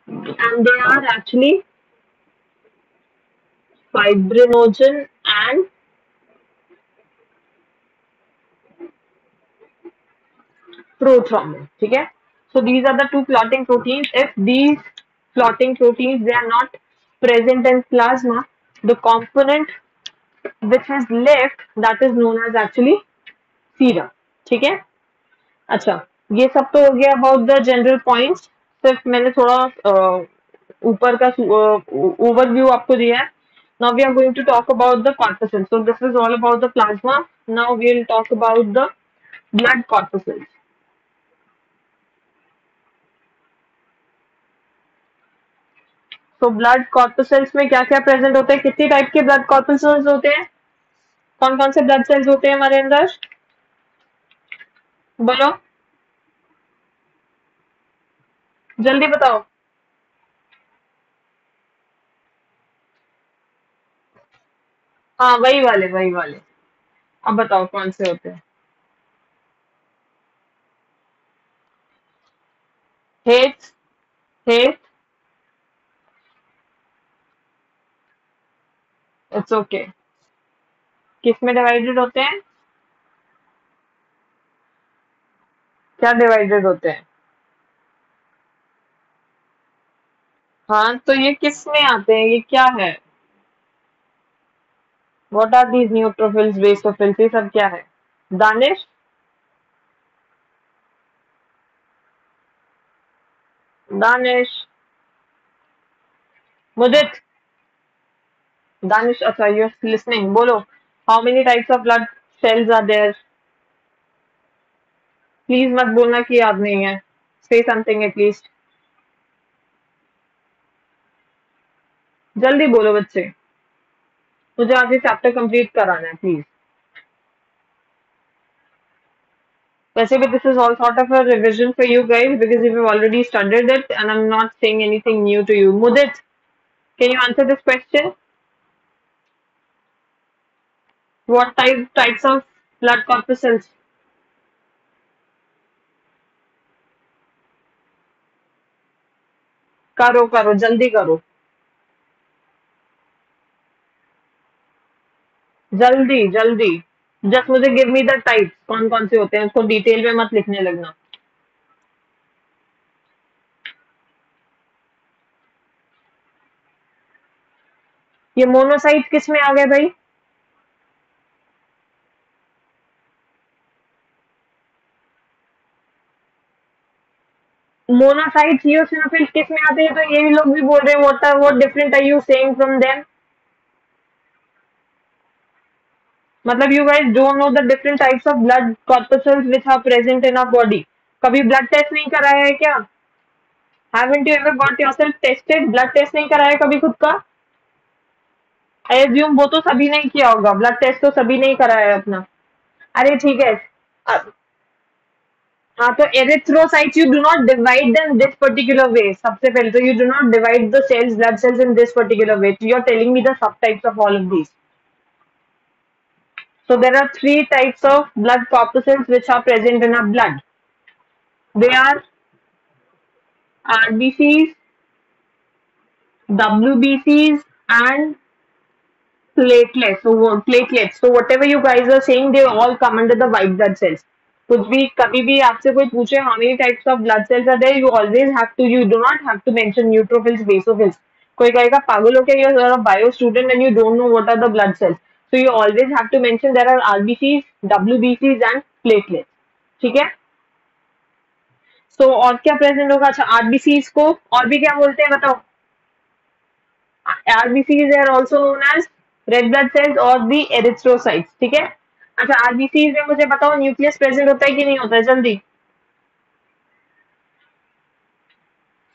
and they are actually fibrinogen and prothrombin. ठीक है? So these are the two clotting proteins. If these clotting proteins they are not present in plasma, the component which is left that is known as actually serum. ठीक है? अच्छा, ये सब तो हो गया अबाउट द जनरल पॉइंट्स. सिर्फ मैंने थोड़ा ऊपर का ओवरव्यू आपको दिया है. Now we are going to talk about the corpuscles. So this is all about the plasma. Now we will talk about the blood corpuscles. तो ब्लड कॉर्पसेल्स में क्या क्या प्रेजेंट होते हैं? कितनी टाइप के ब्लड कॉर्पसेल्स होते हैं? कौन कौन से ब्लड सेल्स होते हैं हमारे अंदर? बोलो, जल्दी बताओ. हाँ, वही वाले वही वाले. अब बताओ कौन से होते हैं? हेट. हेट. It's okay. किस में डिवाइडेड होते हैं? क्या डिवाइडेड होते हैं? हाँ, तो ये किस में आते हैं? ये क्या है? What are these neutrophils, basophils, ये सब क्या है? दानिश. दानिश. मुदित. दानिश, अच्छा यू आर लिसनिंग. बोलो, how many types of blood cells are there? Please मत बोलना कि याद नहीं है. से समथिंग एटलीस्ट. जल्दी बोलो बच्चे, मुझे आगे चैप्टर कंप्लीट कराना है प्लीज. वैसे भी this is all sort of a revision for you guys because you have already studied it and I am not saying anything new to you. Mudit, can you answer this question? What types of blood corpuscles? करो करो जल्दी करो. जल्दी जल्दी. Just मुझे give me the types, कौन कौन से होते हैं, उसको डिटेल में मत लिखने लगना. ये मोनोसाइट किस में आ गए भाई? मोनोसाइट इयोसिनोफिल किस में आते हैं? तो ये लोग भी बोल रहे हैं what different are you saying from them? मतलब you guys don't know the different types of blood corpuscles which are present in our body. कभी ब्लड टेस्ट नहीं कराया है क्या? Haven't you ever got yourself tested? Blood test नहीं कराया कभी खुद का? आई एज्यूम वो तो सभी ने किया होगा. ब्लड टेस्ट तो सभी ने ही कराया है अपना. अरे ठीक है. हाँ, तो erythrocytes you do not divide them this particular way. सबसे पहले तो you do not divide the cells, blood cells in this particular way. You are telling me the sub types of all of these. So there are three types of blood corpuscles which are present in our blood. They are RBCs, WBCs, and platelets. Platelets. So whatever you guys are saying, they all come under the white blood cells. कुछ भी कभी भी आपसे कोई पूछे how many types of blood cells are there, you do not have to mention neutrophils, basophils. कोई कहेगा पागल हो क्या, you're a bio student and you don't know what are the blood cells. So you always have to mention there are RBCs, WBCs and platelets. ठीक है? So और क्या present होगा? अच्छा, आरबीसीज को और भी क्या बोलते हैं बताओ? RBCs are also known as red blood cells or the erythrocytes. ठीक है? अच्छा, आरबीसीज में मुझे बताओ न्यूक्लियस प्रेजेंट होता है कि नहीं होता है? जल्दी.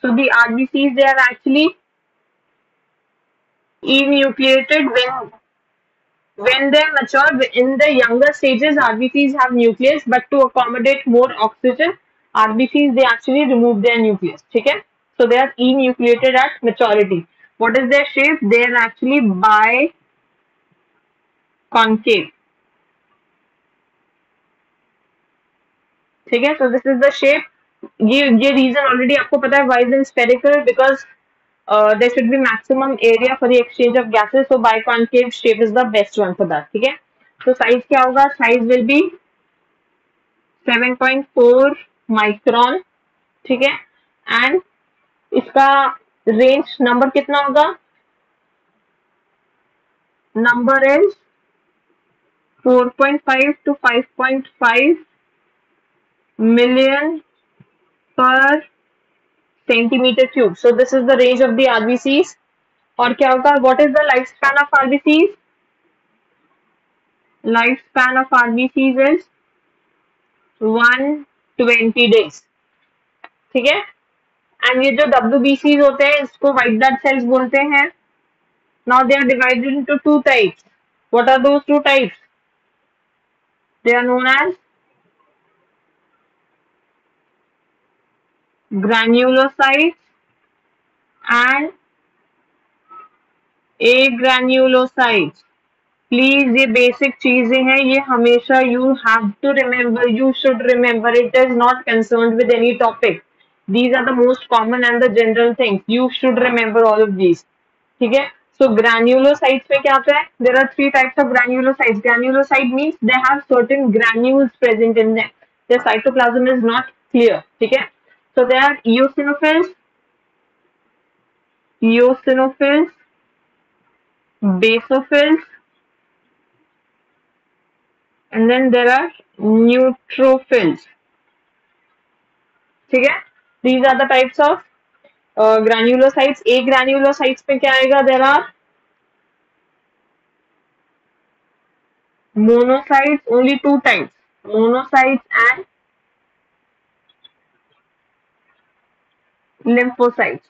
So the RBCs they are actually enucleated when they mature. In the younger stages, RBCs have nucleus, but to accommodate more oxygen, RBCs they actually remove their nucleus. ठीक है? So they are enucleated at maturity. What is their shape? They are actually biconcave. ठीक है? So this is the shape. ये reason already आपको पता है, why is it spherical? Because there should be maximum area for the exchange of gases, so biconcave shape is the best one for that. ठीक है, तो size क्या होगा? Size will be 7.4 micron. ठीक है, एंड इसका रेंज नंबर कितना होगा? Number is 4.5 to 5.5 million per centimeter cube. So this is the range of the RBCs. और क्या होगा? What is the lifespan of RBCs? Lifespan of RBCs is 120 days. ठीक है, एंड ये जो WBCs होते हैं इसको व्हाइट ब्लड सेल्स बोलते हैं. Now they are divided into two types. What are those two types? They are known as granulocytes and agranulocytes. Please ये बेसिक चीजें हैं, ये हमेशा you have to remember, you should remember. It is not concerned with any topic. These are the most common and the general things. You should remember all of these. ठीक है, so granulocytes में क्या आता है? There are three types of granulocytes. Granulocyte means they have certain granules present in them. Their cytoplasm is not clear. ठीक है, so they are eosinophils, basophils, and then there are neutrophils. ठीक है, these are the types of granulocytes. A granulocytes पे क्या आएगा? There are monocytes, only two types, monocytes and lymphocytes.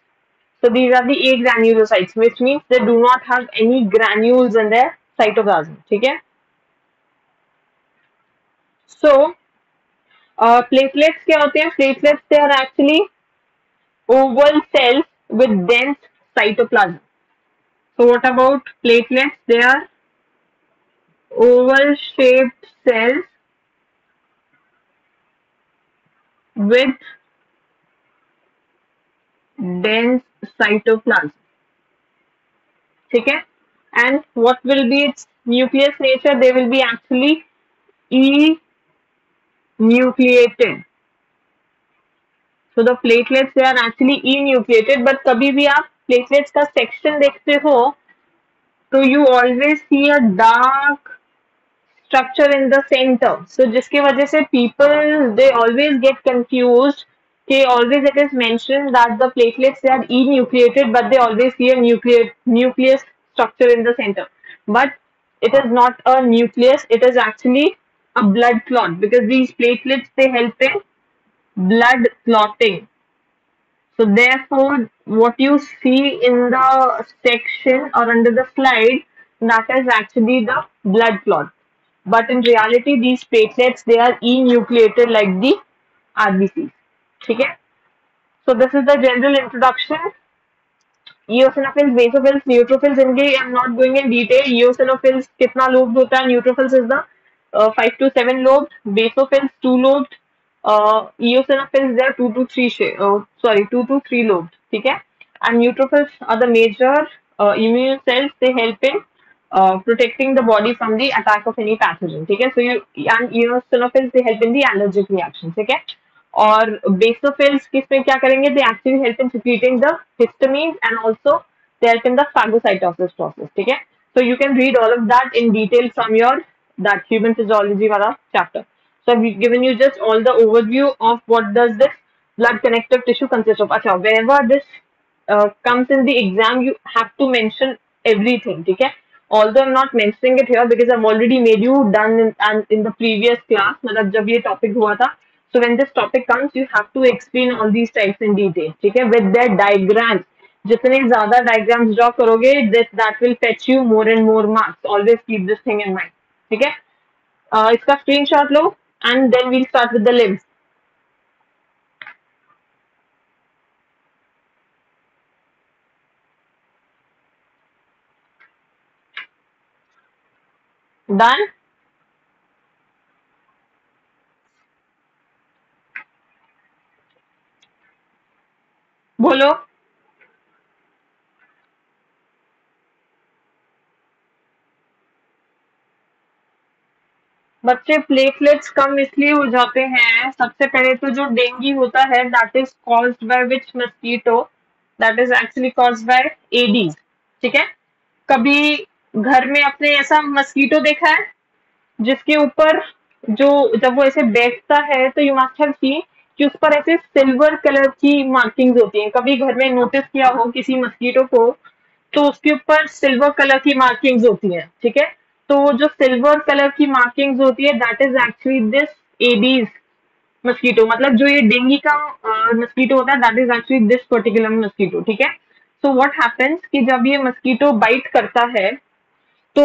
So these are the A granulocytes, which means they do not have any granules in their cytoplasm. ठीक है, so platelets क्या होते हैं? Platelets, they are actually oval cells with dense cytoplasm. So what about platelets? They are oval shaped cells with dense cytoplasm. ठीक है, and what will be its nucleus nature? They will be actually enucleated. So the platelets, they are actually enucleated. But कभी भी आप platelets का section देखते हो तो you always see a dark structure in the center. So जिसकी वजह से people, they always get confused. Okay, always it is mentioned that the platelets, they are enucleated, but they always see a nucleus structure in the center. But it is not a nucleus, it is actually a blood clot, because these platelets, they help in blood clotting. So therefore, what you see in the section or under the slide, that is actually the blood clot. But in reality, these platelets, they are enucleated like the RBCs. Okay? So this is the general introduction. Eosinophils, basophils, neutrophils, इनके I'm not going in detail. Eosinophils कितना lobed होता है? Neutrophils is the 5 to 7 lobed. Basophils 2 lobed. Eosinophils, they are 2 to 3 2 to 3 lobed. ठीक है? And neutrophils are the major immune cells. They help in protecting the body from the attack of any pathogen. ठीक है? So and eosinophils, they help in the allergic reactions. ठीक है? और basophils किसमें क्या करेंगे? They actually help in secreting the histamine and also they help in the phagocytosis process. ठीक है, so you can read all of that in detail from your that human physiology वाला chapter. So I've given you just all the overview of what does this blood connective tissue consist of. अच्छा, wherever this comes in the exam, you have to mention everything. ठीक है, although I'm not mentioning it here because I've already made you done in the previous class. मतलब जब ये topic हुआ था. So when this topic comes, you have to explain all these types in detail. ठीक है, with their diagrams. जितने ज़्यादा diagrams draw करोगे, that will fetch you more and more marks. Always keep this thing in mind. ठीक है, इसका screenshot low and then we'll start with the limbs. Done? बोलो। बच्चे प्लेटलेट्स कम इसलिए हो जाते हैं, सबसे पहले तो जो डेंगू होता है that is caused by which mosquito, that is actually caused by Aedes. ठीक है, कभी घर में अपने ऐसा मस्कीटो देखा है जिसके ऊपर जो जब वो ऐसे बैठता है तो यू मस्ट हैव सीन कि उस पर ऐसे सिल्वर कलर की मार्किंग्स होती हैं। कभी घर में नोटिस किया हो किसी मस्कीटो को तो उसके ऊपर सिल्वर कलर की मार्किंग्स होती हैं। ठीक है, तो वो जो सिल्वर कलर की मार्किंग्स होती है that is actually this Aedes mosquito, मतलब जो ये डेंगू का मस्कीटो होता है that is actually this particular mosquito. ठीक है, सो व्हाट हैपेंस कि जब ये मस्कीटो बाइट करता है तो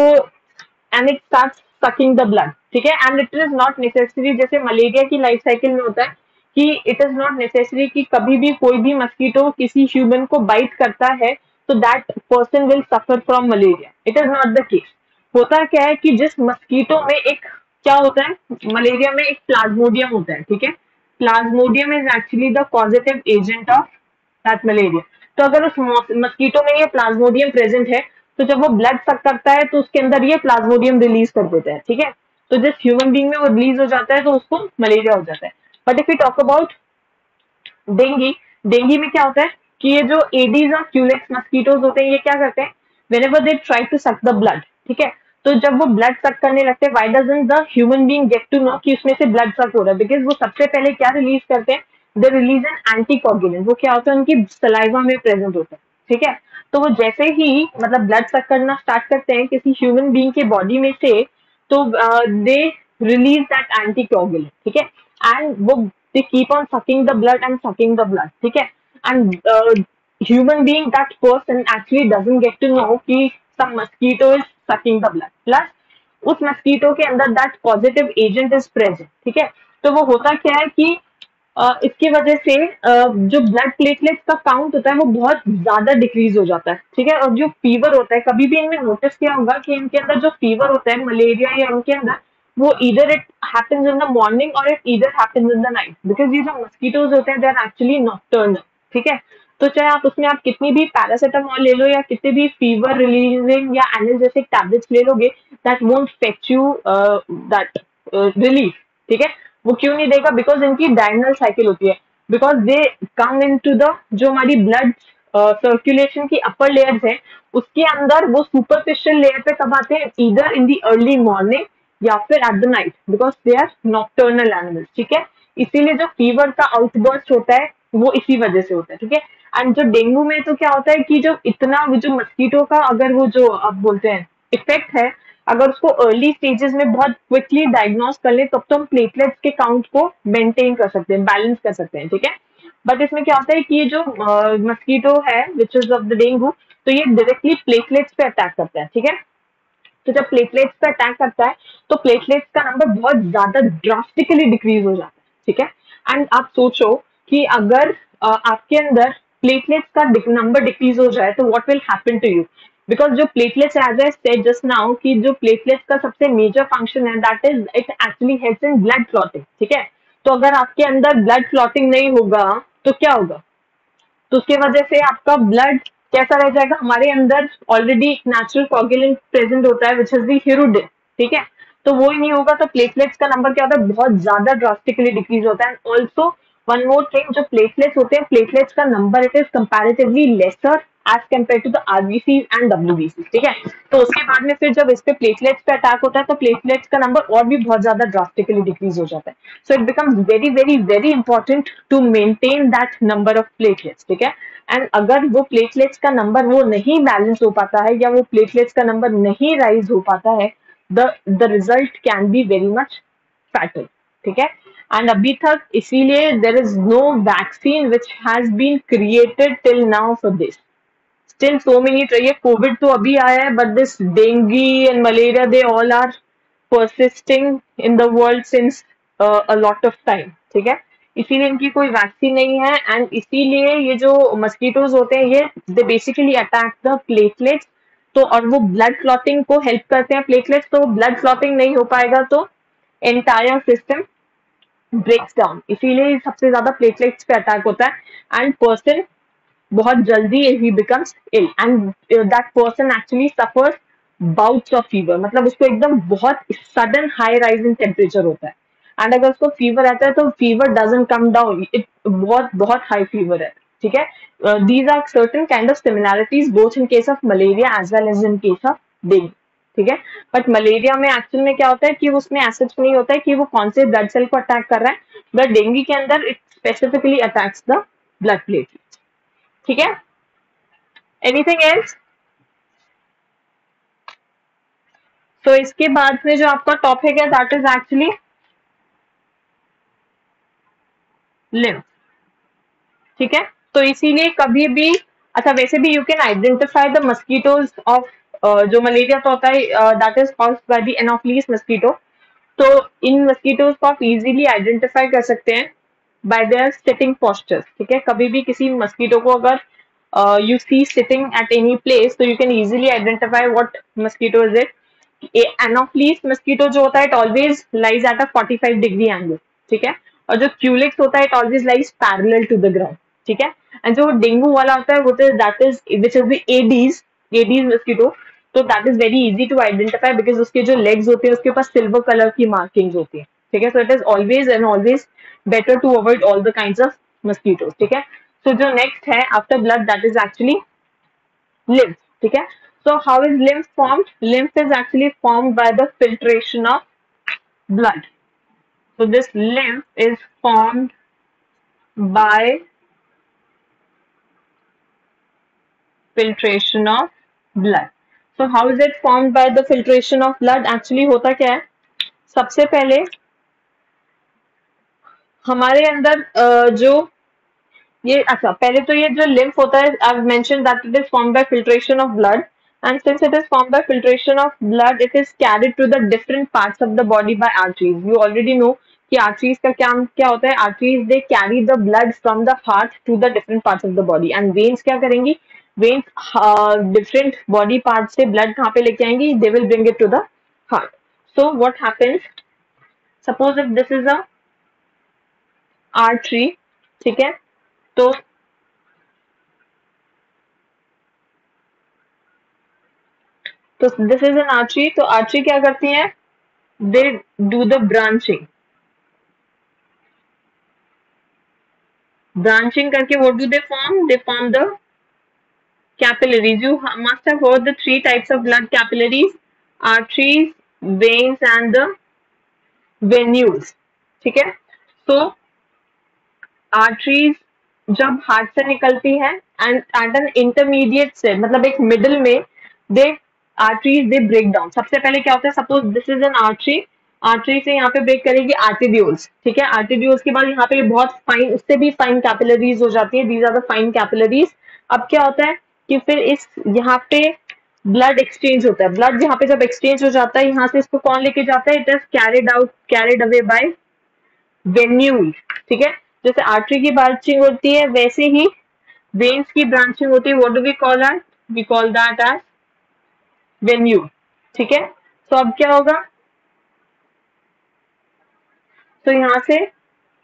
and it start sucking the blood. ठीक है, and it is not necessary, जैसे मलेरिया की लाइफ साइकिल में होता है कि इट इज नॉट नेसेसरी कि कभी भी कोई भी मस्कीटो किसी ह्यूमन को बाइट करता है तो that person will suffer from malaria. It is not the case. होता क्या है कि जिस मस्कीटो में एक क्या होता है, मलेरिया में एक प्लाज्मोडियम होता है। ठीक है, Plasmodium is actually the positive agent of that malaria. तो अगर उस मस्कीटो में ये प्लाज्मोडियम प्रेजेंट है तो जब वो ब्लड सक करता है तो उसके अंदर ये प्लाज्मोडियम रिलीज कर देता है। ठीक है, तो जिस ह्यूमन बीइंग में वो रिलीज हो जाता है तो उसको मलेरिया हो जाता है। But if you talk about dinghy, dinghy में क्या होता है कि ये जो एडीज और क्यूलेक्स मस्कीटोज होते हैं ये क्या करते हैं, whenever they try to suck the blood, ठीक है, तो जब वो ब्लड सक करने लगते हैं, why doesn't the human being get to know कि उसमें से ब्लड सक हो रहा है? बिकॉज वो सबसे पहले क्या रिलीज करते हैं, दे रिलीज एन एंटीकोगुलेंट। वो क्या होता है, उनकी सलाइवा में प्रेजेंट होता है। ठीक है, तो वो जैसे ही मतलब ब्लड सक करना स्टार्ट करते हैं किसी ह्यूमन बीइंग के बॉडी में से, तो दे रिलीज दैट एंटीकोगुलेंट। ठीक है, एंड वो they keep on sucking the blood and sucking the blood. ठीक है, and human being that person actually doesn't get to know कि some mosquito is sucking the blood, plus उस mosquito के अंदर that positive agent is present. ठीक है, तो वो होता क्या है कि इसकी वजह से जो ब्लड प्लेटलेट्स का काउंट होता है वो बहुत ज्यादा डिक्रीज हो जाता है। ठीक है, और जो फीवर होता है, कभी भी इनमें नोटिस किया होगा कि इनके अंदर जो फीवर होता है मलेरिया या इनके अंदर, वो either it happens in the morning और it either happens in the night, because ये जो मस्कीटोज होते हैं दे आर एक्चुअली नॉक्टर्नल। ठीक है, तो चाहे आप उसमें आप कितनी भी पैरासिटामोल ले लो या कितने भी फीवर रिलीजिंग या एनाल्जेसिक टैबलेट्स ले लोगे, that won't fetch you that relief. ठीक है, वो क्यों नहीं देगा, बिकॉज इनकी डायगोनल साइकिल होती है, because they come in to the जो हमारी ब्लड सर्कुलेशन की अपर लेयर्स है उसके अंदर, वो सुपरफिशियल लेयर पे कब आते हैं, either in the early morning या फिर at the night, because they are nocturnal animals. ठीक है, इसीलिए जो फीवर का आउटबर्स्ट होता है वो इसी वजह से होता है। ठीक है, एंड जो डेंगू में तो क्या होता है कि जो इतना जो मस्कीटो का अगर वो जो आप बोलते हैं इफेक्ट है, अगर उसको अर्ली स्टेजेस में बहुत क्विकली डायग्नोस कर ले तब तो हम प्लेटलेट्स के काउंट को मेंटेन कर सकते हैं, बैलेंस कर सकते हैं। ठीक है, बट इसमें क्या होता है कि ये जो मस्कीटो है which is of the dengue, तो ये डायरेक्टली प्लेटलेट्स पे अटैक करता है। ठीक है, तो जब प्लेटलेट्स पे अटैक करता है तो प्लेटलेट्स का नंबर बहुत ज्यादा ड्रास्टिकली डिक्रीज हो जाता है। ठीक है, एंड आप सोचो कि अगर आपके अंदर प्लेटलेट्स का नंबर डिक्रीज हो जाए तो what will happen to you, because जो platelets as I said just now कि जो प्लेटलेट्स का सबसे मेजर फंक्शन है that is it actually helps in blood clotting. ठीक है, तो अगर आपके अंदर ब्लड क्लॉटिंग नहीं होगा तो क्या होगा, तो उसकी वजह से आपका ब्लड कैसा रह जाएगा, हमारे अंदर ऑलरेडी एक नेचुरल कोगुलेंट प्रेजेंट होता है विच इज द हीरोडिन। ठीक है, तो वो ही नहीं होगा तो प्लेटलेट्स का नंबर क्या होता है, बहुत ज्यादा ड्रास्टिकली डिक्रीज होता है। ऑल्सो वन मोर थिंग, जो प्लेटलेट्स होते हैं, प्लेटलेट्स का number it is comparatively lesser as compare to the RBC and WBC. ठीक है, तो उसके बाद में फिर जब इस पे प्लेटलेट्स पे अटैक होता है तो प्लेटलेट्स का नंबर और भी बहुत ज्यादा ड्रास्टिकली डिक्रीज हो जाता है। So it becomes very very very important to maintain that number of platelets. ठीक है, एंड अगर वो प्लेटलेट्स का नंबर वो नहीं बैलेंस हो पाता है या वो प्लेटलेट्स का नंबर नहीं राइज हो पाता है, the result can be very much fatal. ठीक है, एंड अभी तक इसीलिए there is no vaccine which has been created till now for this. Still so many, ये कोविड तो अभी आया है but this dengue and malaria they all are persisting in the world since a lot of time. ठीक है, इसीलिए इनकी कोई वैक्सीन नहीं है, एंड इसीलिए ये जो मस्कीटोज होते हैं ये they basically attack the platelets, तो और वो ब्लड क्लॉटिंग को हेल्प करते हैं प्लेटलेट्स, तो ब्लड क्लॉटिंग नहीं हो पाएगा तो एंटायर सिस्टम ब्रेक्स डाउन, इसीलिए सबसे ज्यादा प्लेटलेट्स पे अटैक होता है। एंड पर्सन बहुत जल्दी he becomes ill and that person actually suffers bouts of fever, मतलब उसको एकदम बहुत sudden high rise in temperature होता है, एंड अगर उसको फीवर आता है तो fever doesn't come down, it बहुत बहुत हाई फीवर है, ठीक है. These are certain kind of similarities both in case of malaria as well as in case of dengue, ठीक है. बट मलेरिया में एक्चुअल में क्या होता है कि उसमें ऐसा नहीं होता है कि वो कौन से ब्लड सेल को अटैक कर रहा है, बट डेंगू के अंदर it specifically attacks the blood platelets, ठीक है. Anything else? तो इसके बाद में जो आपका टॉपिक है दैट इज एक्चुअली लिम्फ, ठीक है. तो इसीलिए कभी भी, अच्छा वैसे भी you can identify the mosquitoes of, जो मलेरिया तो होता है that is caused by the anopheles mosquito, तो इन मस्कीटोज को आप इजीली आइडेंटिफाई कर सकते हैं बाय देयर सिटिंग पोस्चर्स, ठीक है. कभी भी किसी मस्कीटो को अगर you see sitting at any place, so you can easily identify what mosquito is it. Anopheles mosquito जो होता है it always lies at a 45 degree angle, ठीक है. और जो क्यूलिक्स होता है it always lies parallel to the ground, ठीक है. एंड जो डेंगू वाला होता है वो तो that is which is the Aedes mosquito, तो that is very easy to identify because उसके जो लेग्स होते हैं उसके पास सिल्वर कलर की मार्किंग्स होती है, ठीक है. So it is always and always better to avoid all the kinds of mosquitoes, ठीक है. So जो next है after blood that is actually lymph, ठीक है. So how is lymph formed? Lymph is actually formed by the filtration of blood. So this lymph is formed by filtration of blood. So how is it formed by the filtration of blood? Actually होता क्या है, सबसे पहले हमारे अंदर जो ये, अच्छा पहले तो ये जो लिम्फ होता है I mention that it is formed by filtration of blood, and since it is formed by filtration of blood it is carried to the different parts of the body by arteries. You already know कि arteries का क्या होता है, arteries they carry the blood from the heart to the different parts of the body, and veins क्या करेंगी, veins different body part से blood कहाँ पे लेके आएंगी, they will bring it to the heart. So what happens, suppose if this is a artery, ठीक है. तो दिस इज एन आर्टरी, तो आर्टरी क्या करती है, they do the branching, branching करके what do they form the capillaries. You must have heard the 3 types of blood capillaries, arteries, veins and the venules, ठीक है. सो आर्टरीज जब heart से निकलती है एंड एट एन इंटरमीडिएट से, मतलब एक मिडिल में, दे आर्टरीज दे ब्रेक डाउन. सबसे पहले क्या होता है, suppose this is an artery, artery से यहाँ पे ब्रेक करेगी आर्टेरियोल्स, ठीक है. आर्टेरियोल्स के बाद यहाँ पे बहुत फाइन, उससे भी फाइन कैपिलरीज हो जाती है, these are the fine capillaries. अब क्या होता है कि फिर इस यहाँ पे ब्लड एक्सचेंज होता है, ब्लड यहाँ पे जब एक्सचेंज हो जाता है यहाँ से इसको कौन लेके जाता है, it is carried away by venule, ठीक है. जैसे आर्टरी की ब्रांचिंग होती है वैसे ही वेन्स की ब्रांचिंग होती है, what do we call that, we call that as venule, ठीक है. तो अब क्या होगा, तो यहाँ से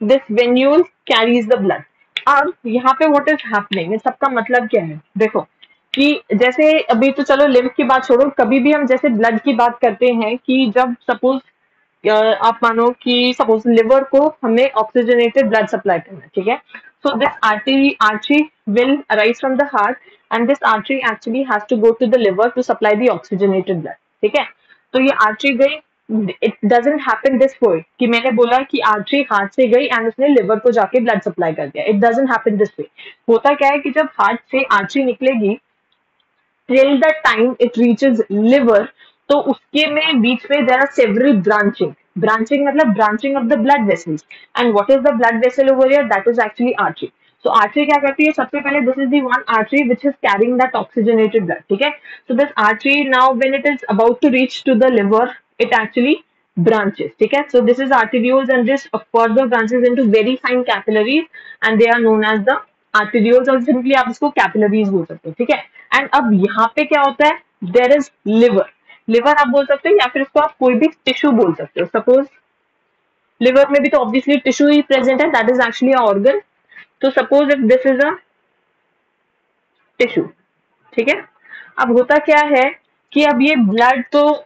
this venule carries the blood. अब यहाँ पे व्हाट इज हैपनिंग, इन सबका मतलब क्या है, देखो कि जैसे अभी तो चलो लिम्फ की बात छोड़ो, कभी भी हम जैसे ब्लड की बात करते हैं कि जब सपोज आप मानो कि सपोज लिवर को हमें ऑक्सीजनेटेड ब्लड सप्लाई करना है, ठीक है. So this artery will arise from the heart and this artery actually has to go to the liver to supply the oxygenated blood, ठीक है. तो ये आर्टरी गई, it doesn't happen this way कि मैंने बोला कि आर्टरी हार्ट से गई एंड उसने लिवर को जाके ब्लड सप्लाई कर दिया, इट डजंट हैपन दिस वे. होता क्या है कि जब हार्ट से आर्टरी निकलेगी till the time it reaches liver, तो उसके में बीच में there are several branching मतलब branching of the blood vessels, and what is the blood vessel over here, that is actually artery. So artery क्या करती है, सबसे पहले this is the one artery which is carrying that oxygenated blood, ठीक है. So this artery now when it is about to reach to the liver, it actually branches, ठीक है. So this is arterioles and this further branches into very fine capillaries and they are known as the arterioles, और simply आप इसको capillaries बोल सकते हो, ठीक है. एंड अब यहाँ पे क्या होता है, देयर इज लिवर आप बोल सकते हो या फिर इसको आप कोई भी टिश्यू बोल सकते हो. सपोज लिवर में भी तो ऑब्वियसली टिश्यू ही प्रेजेंट है, दैट इज एक्चुअली ऑर्गन. तो suppose if this is a tissue, ठीक है। अब होता क्या है कि अब ये ब्लड तो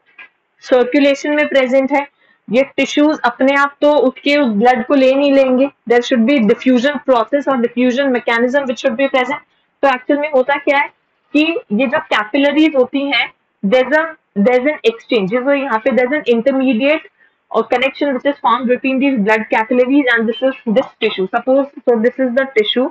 सर्कुलेशन में प्रेजेंट है, ये टिश्यूज अपने आप तो उठ के उस ब्लड को ले नहीं लेंगे, there should be diffusion process और diffusion mechanism which should be present. तो एक्चुअल में होता क्या है कि ये जो कैपिलरीज होती हैं, there's an exchange, so यहाँ पे there's an intermediate or connection which is formed between these blood capillaries and this tissue, suppose so this is the tissue।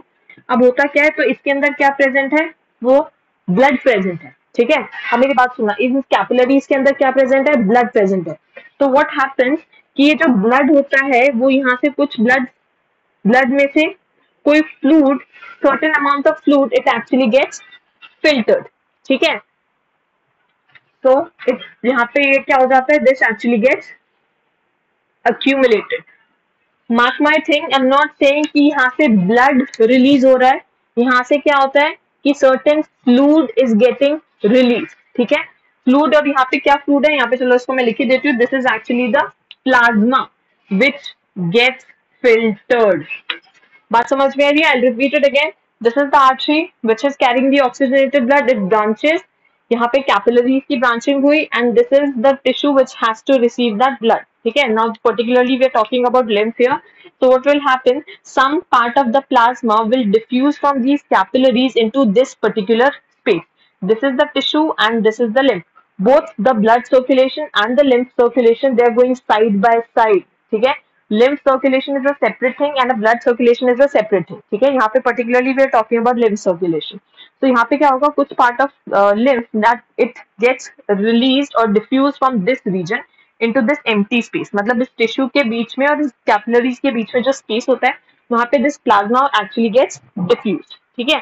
अब होता क्या है, तो इसके अंदर क्या प्रेजेंट है, वो ब्लड प्रेजेंट है, ठीक है। अब मेरी बात सुनना, इस कैपिलरीज के अंदर क्या प्रेजेंट है, ब्लड प्रेजेंट है। तो व्हाट हैपेंस कि ये जो ब्लड होता है वो यहाँ से कुछ ब्लड में से कोई fluid, certain amount of fluid, it actually gets filtered, ठीक है। तो यहाँ पे ये क्या हो जाता है, this actually gets accumulated। Mark my thing, I am not saying कि यहाँ से ब्लड रिलीज हो रहा है, यहाँ से क्या होता है कि certain fluid is getting release, ठीक है। फ्लूइड, और यहाँ पे क्या फ्लूइड है, यहाँ पे चलो इसको मैं लिख ही देती हूँ, this is actually the plasma which gets filtered. बात समझ में आ रही है? I repeat it again, this is the artery which is carrying the oxygenated blood, it branches, यहाँ पे कैपिलरीज की ब्रांचिंग हुई, and this is the tissue which has to receive that blood, ठीक है। Now particularly we are talking about lymph here, so what will happen, some part of the plasma will diffuse from these capillaries into this particular space, this is the tissue and this is the lymph, both the blood circulation and the lymph circulation, they are going side by side, ठीक है। lymph circulation is a separate thing and a blood circulation is a separate thing, ठीक है। यहाँ पे particularly we are talking about lymph circulation। तो यहाँ पे क्या होगा, कुछ part of lymph that it gets released or diffused from this region into this empty space, मतलब इस टिश्यू के बीच में और इस कैपिलरीज के बीच में जो स्पेस होता है वहां पे this plasma actually gets diffused, ठीक है।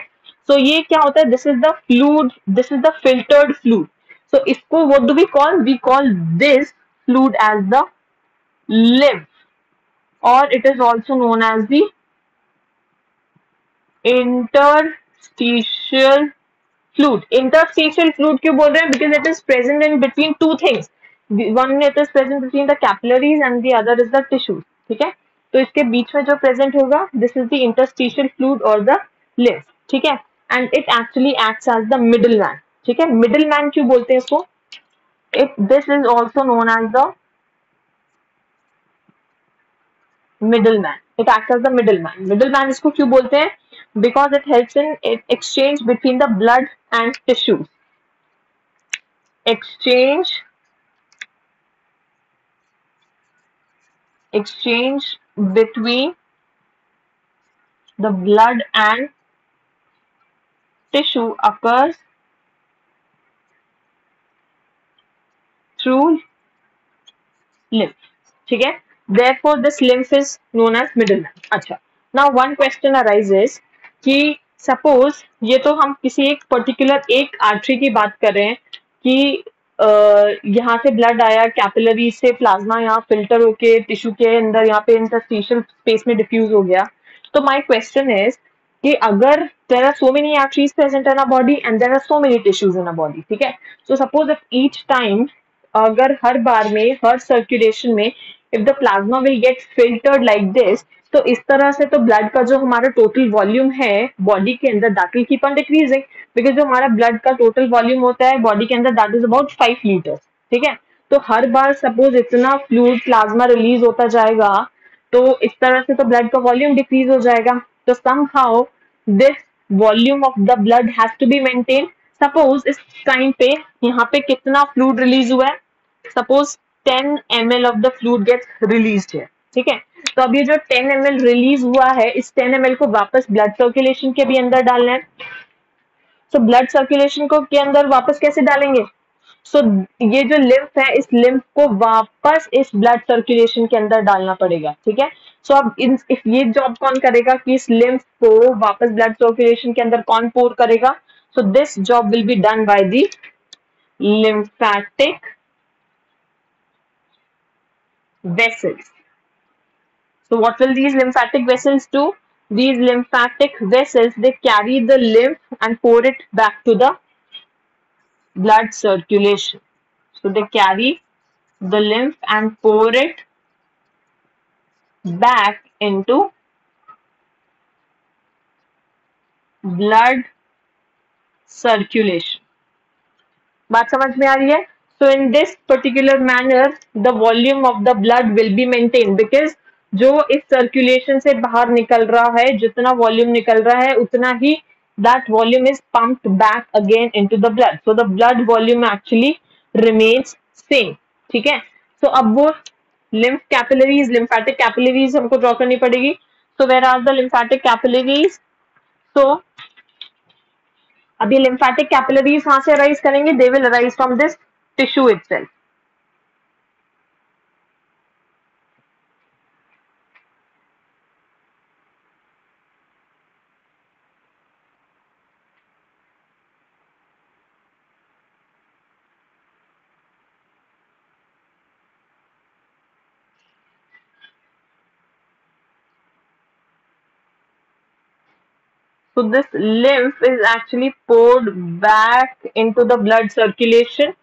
सो ये क्या होता है, this is the fluid, this is the filtered fluid. So इसको what do we call this fluid as the lymph, or it is also known as the interstitial fluid। interstitial fluid क्यों बोल रहे हैं, because it is present in between two things, one it is present between the capillaries and the other is the tissue, ठीक है। तो इसके बीच में जो प्रेजेंट होगा, this is the interstitial fluid और द lymph, ठीक है। And it actually acts as the middle man, ठीक है। मिडिल मैन क्यों बोलते हैं इसको, it this is also known as the middleman, it acts as the middleman इसको क्यों बोलते हैं, because it helps in exchange between the blood and tissues, exchange between the blood and tissue occurs through lymph, ठीक है। therefore this lymph is known as middleman। अच्छा, now one question arises कि suppose ये तो हम किसी एक particular एक आर्टरी की बात कर रहे हैं कि यहाँ से ब्लड आया, कैपिलरी से प्लाज्मा यहाँ फिल्टर होके टिश्यू के अंदर यहाँ पे इंटरस्टिशियल स्पेस में डिफ्यूज हो गया। तो माय क्वेश्चन इज कि अगर there are so many arteries present in a body and there are so many tissues in a body, ठीक है। So suppose if each time, अगर हर बार में, हर सर्कुलेशन में, if the plasma will get filtered like this, तो इस तरह से तो ब्लड का जो हमारा टोटल वॉल्यूम है बॉडी के अंदर, that will keep on decreasing, because जो हमारा ब्लड का टोटल वॉल्यूम होता है बॉडी के अंदर, दैट इज अबाउट 5 लीटर्स, ठीक है। तो हर बार सपोज इतना फ्लूइड प्लाज्मा रिलीज होता जाएगा, तो इस तरह से तो ब्लड का वॉल्यूम डिक्रीज हो जाएगा। तो somehow this volume of the blood has to be maintain. Suppose इस टाइम पे यहाँ पे कितना फ्लूइड रिलीज हुआ है, suppose 10 ml of the fluid gets released है, ठीक है। तो अब ये जो 10 ml रिलीज हुआ है, इस 10 ml को वापस ब्लड सर्कुलेशन के भी अंदर डालना है। सो ब्लड सर्कुलेशन को के अंदर वापस कैसे डालेंगे, सो ये जो लिम्फ है, इस लिम्फ को वापस इस ब्लड सर्कुलेशन के अंदर डालना पड़ेगा, ठीक है। सो अब इफ ये जॉब कौन करेगा कि इस लिम्फ को वापस ब्लड सर्कुलेशन के अंदर कौन पोर करेगा, so this job will be done by the lymphatic vessels। So what will these lymphatic vessels do? These lymphatic vessels, they carry the lymph and pour it back to the blood circulation। So they carry the lymph and pour it back into blood circulation. बात समझ में आ रही है? So in this particular manner, the volume of the blood will be maintained because जो इस circulation से बाहर निकल रहा है, जितना volume निकल रहा है, उतना ही that volume is pumped back again into the blood. So the blood volume actually remains same. ठीक है? So अब वो lymph capillaries, lymphatic capillaries हमको draw करनी पड़ेगी. So where are the lymphatic capillaries? So अब ये lymphatic capillaries कहाँ से arise करेंगे? They will arise from this tissue itself. So this lymph is actually poured back into the blood circulation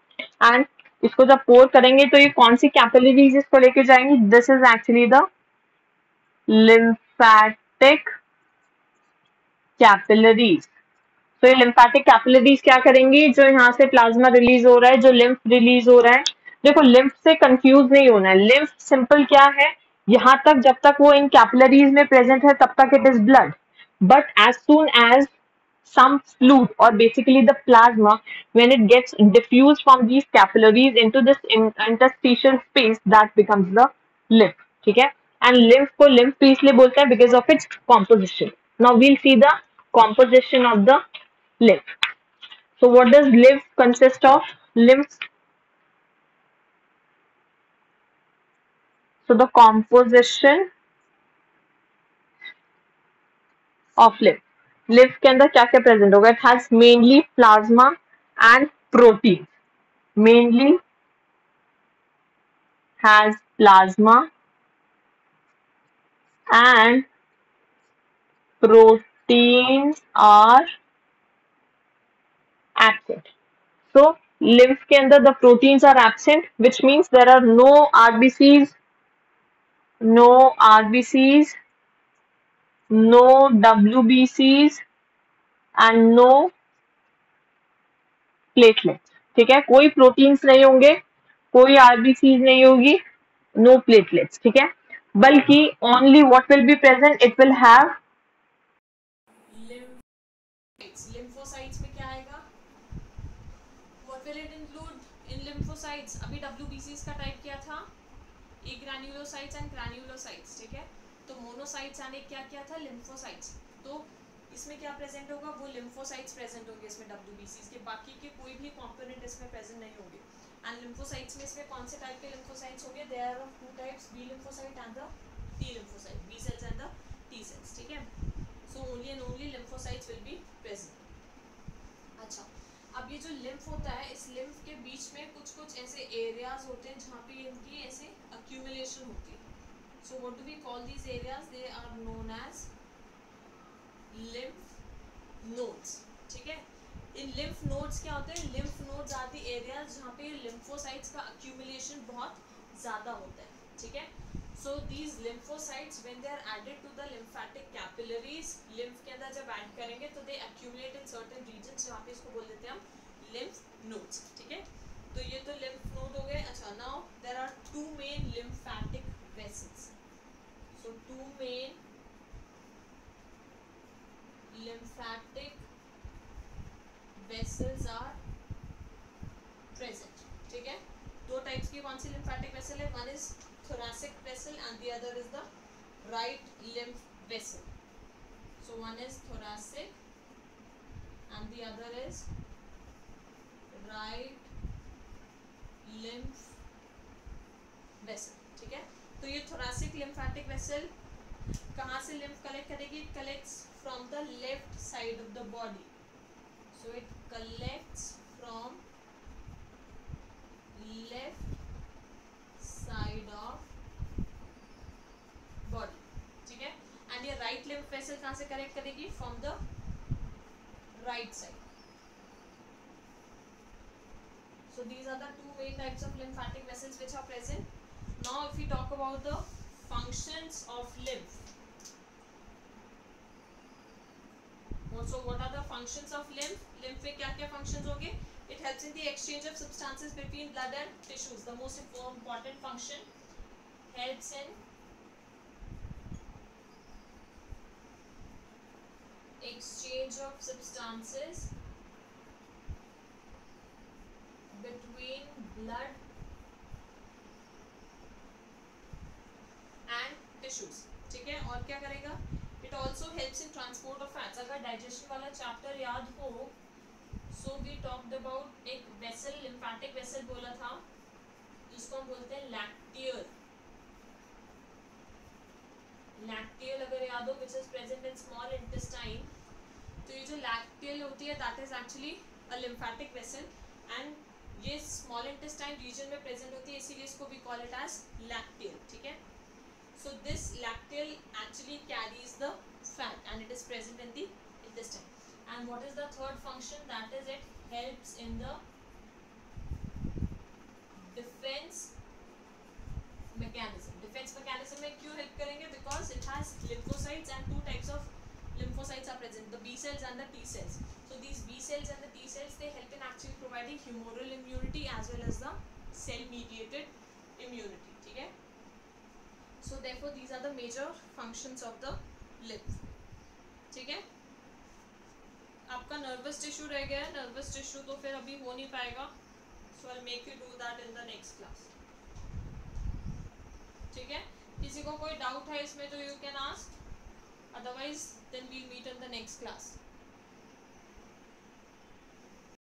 and इसको जब pour करेंगे तो ये कौन सी capillaries इसको लेके जाएंगी? This is actually the lymphatic capillaries. तो ये lymphatic capillaries क्या करेंगी? जो यहाँ से प्लाज्मा रिलीज हो रहा है, जो lymph रिलीज हो रहा है, देखो lymph से कंफ्यूज नहीं होना है. lymph सिंपल क्या है? यहाँ तक जब तक वो इन capillaries में प्रेजेंट है तब तक it is blood. But as soon as some fluid or basically the plasma, when it gets diffused from these capillaries into this interstitial space, that becomes the lymph. ठीक है? And lymph को lymph भी इसलिए बोलते हैं because of its composition. Now we'll see the composition of the lymph. So what does lymph consist of? Lymph. So the composition of lymph. lymph के अंदर क्या क्या प्रेजेंट होगा? It has mainly plasma and protein. Mainly has plasma and proteins are absent. So lymph के अंदर the proteins are absent, which means there are no RBCs, no RBCs, no WBCs and no platelets. ठीक है? कोई proteins नहीं होंगे, कोई RBCs नहीं होगी, नो प्लेटलेट्स. ठीक है? बल्कि only what will be present? It will have lymphocytes में क्या आएगा? What will it include in lymphocytes? अभी WBCs का टाइप क्या था? एक granulocytes and granulocytes. ठीक है? तो मोनोसाइट्स यानी क्या क्या था? lymphocytes. तो इसमें क्या प्रेजेंट होगा? वो lymphocytes प्रेजेंट होंगे इसमें WBCs के. बाकी के कोई भी कंपोनेंट इसमें प्रेजेंट नहीं होंगे. एंड lymphocytes में इसमें कौन से टाइप के lymphocytes होंगे? There are two types, B lymphocyte and the T lymphocyte. B cells and the T cells. ठीक है? So only and only lymphocytes will be present. अच्छा, अब ये जो lymph होता है, इस lymph के बीच में कुछ कुछ ऐसे areas होते हैं जहाँ पे इनकी ऐसे accumulation होती है. So what do we call these areas? They are known as lymph nodes. ठीक है? इन lymph nodes क्या होते हैं? lymph nodes are the areas जहाँ पे lymphocytes का accumulation बहुत ज़्यादा होता है. ठीक है? So these lymphocytes when they are added to the lymphatic capillaries, lymph के अंदर जब add करेंगे तो they accumulate in certain regions, जहाँ पे इसको बोल देते हैं हम lymph nodes. ठीक है? तो ये तो lymph node हो गए. अच्छा, now there are two main lymphatic vessels. So two main lymphatic vessels are present. ठीक है? दो टाइप्स की कौन सी lymphatic vessel है? One is thoracic vessel and the other is the right lymph vessel. So one is thoracic and the other is right lymph vessel. ठीक है? तो ये thoracic lymphatic vessel कहाँ से lymph collect करेगी? It collects from the left side of the body. So it collects from left side of body. ठीक है? And ये right lymph vessel कहाँ से कलेक्ट करेगी? From the right side. So these are the two main types of lymphatic vessels which are present. Now if we talk about the functions of lymph, So what are the functions of lymph? Lymph में क्या क्या functions होंगे? It helps in the exchange of substances between blood and tissues. The most important function, helps in exchange of substances between blood and tissues. ठीक है, और क्या करेगा? It also helps in transport of fats. अगर digestion वाला chapter याद हो, so we talked about एक vessel, lymphatic vessel बोला था, जिसको हम बोलते हैं lacteal. Lacteal अगर याद हो, which is present in small intestine. तो ये जो lacteal होती है, that is actually a lymphatic vessel, and ये small intestine region में present होती है, इसीलिए इसको we call it as lacteal. ठीक है? So this lacteal actually carries the fat and it is present in the intestine. And what is the third function? That is, it helps in the defense mechanism. Defense mechanism में क्यों help करेंगे? Because it has lymphocytes and two types of lymphocytes are present, the B cells and the T cells. So these B cells and the T cells, they help in actually providing humoral immunity as well as the cell mediated immunity. ठीक है? So therefore these are the major functions of the lymph. ठीक है, आपका nervous tissue रह गया है. nervous tissue तो फिर अभी हो नहीं पाएगा, so I'll make you do that in the next class. ठीक है, किसी को कोई doubt है इसमें तो you can ask, otherwise then we'll meet in the next class.